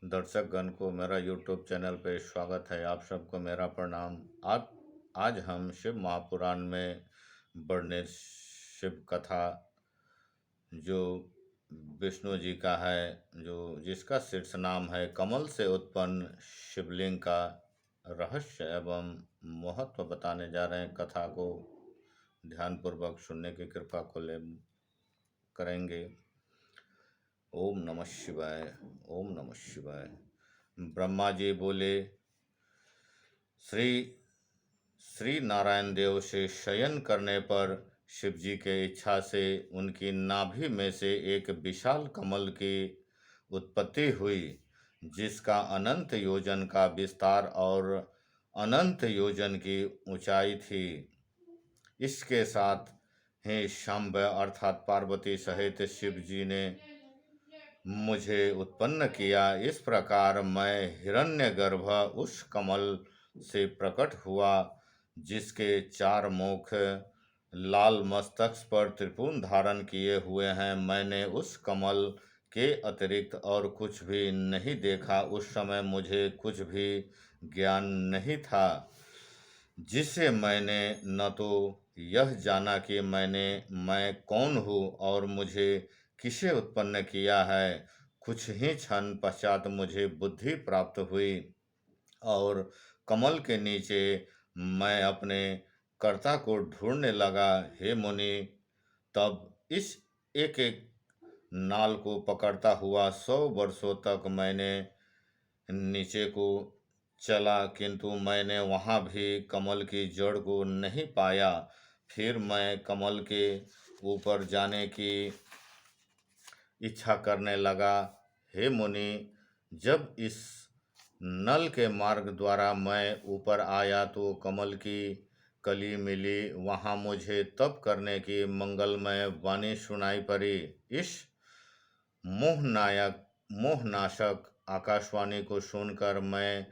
दर्शकगण को मेरा YouTube channel पे स्वागत है। आप सबको मेरा प्रणाम। आप आज हम शिव महापुराण में वर्णित शिव कथा जो विष्णु जी का है, जो जिसका शीर्ष नाम है कमल से उत्पन्न शिवलिंग का रहस्य एवं महत्व बताने जा रहे हैं। कथा को ध्यानपूर्वक सुनने की कृपा को ले करेंगे। ओम नमः शिवाय। ओम नमः शिवाय। ब्रह्मा जी बोले, श्री श्री नारायण देव से शयन करने पर शिव जी के इच्छा से उनकी नाभि में से एक विशाल कमल की उत्पत्ति हुई, जिसका अनंत योजन का विस्तार और अनंत योजन की ऊंचाई थी। इसके साथ ही शंभ अर्थात पार्वती सहित शिव जी ने मुझे उत्पन्न किया। इस प्रकार मैं हिरण्यगर्भ उस कमल से प्रकट हुआ, जिसके चार मुख लाल मस्तक पर त्रिपुर धारण किए हुए हैं। मैंने उस कमल के अतिरिक्त और कुछ भी नहीं देखा। उस समय मुझे कुछ भी ज्ञान नहीं था, जिससे मैंने न तो यह जाना कि मैं कौन हूँ और मुझे किसे उत्पन्न किया है। कुछ ही क्षण पश्चात मुझे बुद्धि प्राप्त हुई और कमल के नीचे मैं अपने कर्ता को ढूंढने लगा। हे मुनि, तब इस एक एक नाल को पकड़ता हुआ 100 वर्षों तक मैंने नीचे को चला, किंतु मैंने वहाँ भी कमल की जड़ को नहीं पाया। फिर मैं कमल के ऊपर जाने की इच्छा करने लगा। हे मुनि, जब इस नल के मार्ग द्वारा मैं ऊपर आया तो कमल की कली मिली। वहाँ मुझे तप करने की मंगलमय वाणी सुनाई पड़ी। इस मोहनाशक आकाशवाणी को सुनकर मैं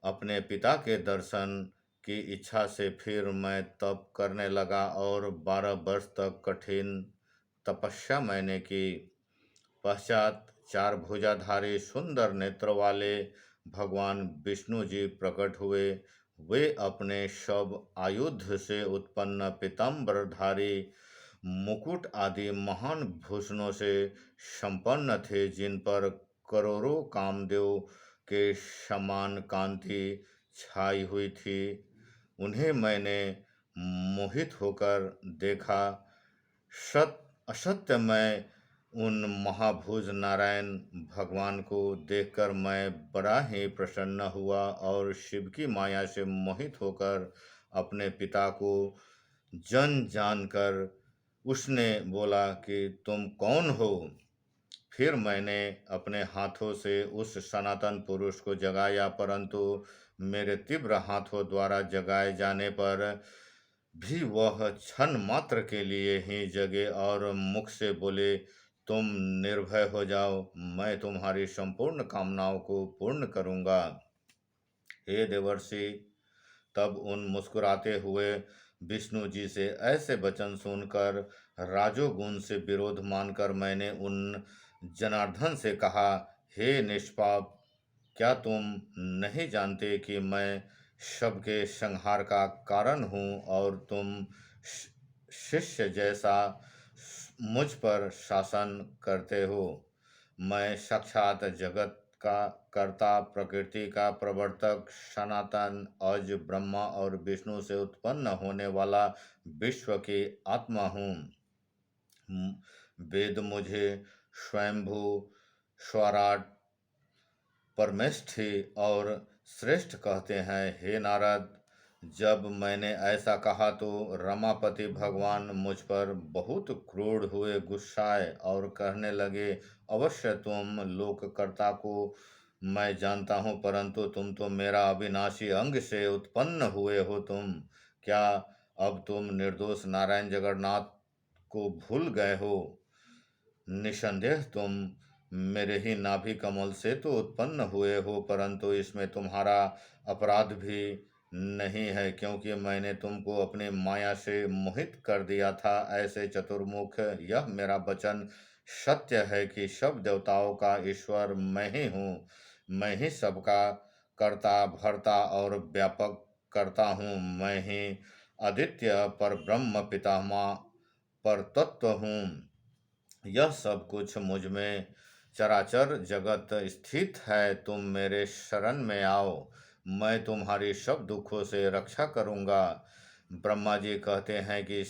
अपने पिता के दर्शन की इच्छा से फिर मैं तप करने लगा और 12 वर्ष तक कठिन तपस्या मैंने की। पश्चात चार भुजाधारी सुंदर नेत्र वाले भगवान विष्णु जी प्रकट हुए। वे अपने सब आयुध से उत्पन्न पीताम्बरधारी मुकुट आदि महान भूषणों से संपन्न थे, जिन पर करोड़ों कामदेव के समान कांति छाई हुई थी। उन्हें मैंने मोहित होकर देखा। असत्य मैं उन महाभुज नारायण भगवान को देखकर मैं बड़ा ही प्रसन्न हुआ और शिव की माया से मोहित होकर अपने पिता को जानकर उसने बोला कि तुम कौन हो। फिर मैंने अपने हाथों से उस सनातन पुरुष को जगाया, परंतु मेरे तीव्र हाथों द्वारा जगाए जाने पर भी वह क्षण मात्र के लिए ही जगे और मुख से बोले, तुम निर्भय हो जाओ, मैं तुम्हारी संपूर्ण कामनाओं को पूर्ण करूंगा। हे देवर्षि, तब उन मुस्कुराते हुए विष्णु जी से ऐसे वचन सुनकर राजोगुण से विरोध मानकर मैंने उन जनार्दन से कहा, हे निष्पाप, क्या तुम नहीं जानते कि मैं सबके संहार का कारण हूँ और तुम शिष्य जैसा मुझ पर शासन करते हो। मैं साक्षात जगत का कर्ता, प्रकृति का प्रवर्तक, सनातन, अज, ब्रह्मा और विष्णु से उत्पन्न होने वाला विश्व की आत्मा हूँ। वेद मुझे स्वयंभू, स्वराट, परमेष्ठी और श्रेष्ठ कहते हैं। हे नारद, जब मैंने ऐसा कहा तो रमापति भगवान मुझ पर बहुत क्रूर हुए, गुस्साए और कहने लगे, अवश्य तुम लोककर्ता को मैं जानता हूँ, परंतु तुम तो मेरा अविनाशी अंग से उत्पन्न हुए हो। तुम क्या अब तुम निर्दोष नारायण जगन्नाथ को भूल गए हो? निसंदेह तुम मेरे ही नाभि कमल से तो उत्पन्न हुए हो, परंतु इसमें तुम्हारा अपराध भी नहीं है, क्योंकि मैंने तुमको अपनी माया से मोहित कर दिया था। ऐसे चतुर्मुख, यह मेरा वचन सत्य है कि सब देवताओं का ईश्वर मैं ही हूँ। मैं ही सबका कर्ता भर्ता और व्यापक करता हूँ। मैं ही आदित्य पर ब्रह्म पितामह पर तत्व हूँ। यह सब कुछ मुझ में चराचर जगत स्थित है। तुम मेरे शरण में आओ, मैं तुम्हारी सब दुखों से रक्षा करूँगा। ब्रह्मा जी कहते हैं कि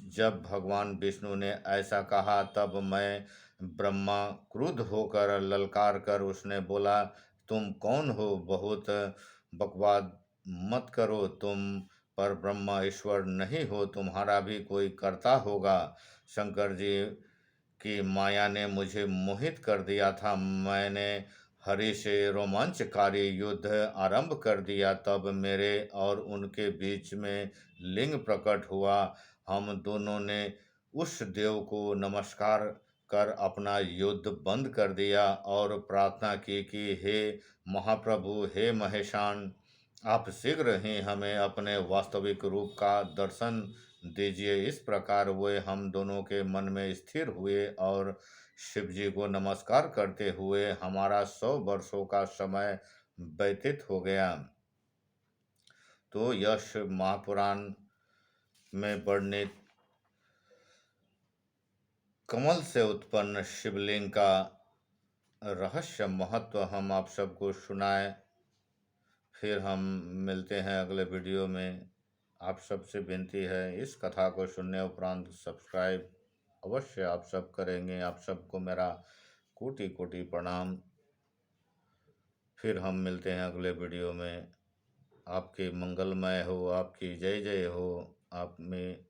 जब भगवान विष्णु ने ऐसा कहा तब मैं ब्रह्मा क्रुद्ध होकर ललकार कर उसने बोला, तुम कौन हो? बहुत बकवाद मत करो। तुम पर ब्रह्मा ईश्वर नहीं हो, तुम्हारा भी कोई कर्ता होगा। शंकर जी की माया ने मुझे मोहित कर दिया था। मैंने हरि से रोमांचकारी युद्ध आरंभ कर दिया। तब मेरे और उनके बीच में लिंग प्रकट हुआ। हम दोनों ने उस देव को नमस्कार कर अपना युद्ध बंद कर दिया और प्रार्थना की कि हे महाप्रभु, हे महेशान, आप शीघ्र ही हमें अपने वास्तविक रूप का दर्शन दीजिए। इस प्रकार वे हम दोनों के मन में स्थिर हुए और शिव जी को नमस्कार करते हुए हमारा 100 वर्षों का समय व्यतीत हो गया। तो यह शिव महापुराण में वर्णित कमल से उत्पन्न शिवलिंग का रहस्य महत्व हम आप सबको सुनाए। फिर हम मिलते हैं अगले वीडियो में। आप सबसे विनती है, इस कथा को सुनने उपरांत सब्सक्राइब अवश्य आप सब करेंगे। आप सबको मेरा कोटि कोटि प्रणाम। फिर हम मिलते हैं अगले वीडियो में। आपकी मंगलमय हो, आपकी जय जय हो, आप में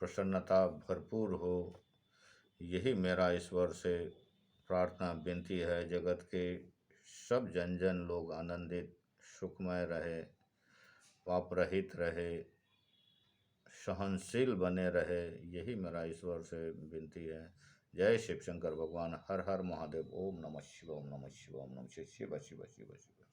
प्रसन्नता भरपूर हो, यही मेरा ईश्वर से प्रार्थना विनती है। जगत के सब जन जन लोग आनंदित सुखमय रहे, पाप रहित रहे, सहनशील बने रहे, यही मेरा ईश्वर से विनती है। जय शिव शंकर भगवान। हर हर महादेव। ओम नमः शिवाय, ओम नमः शिवाय, ओम नमः शिवाय, शिव शिव शिव शिव।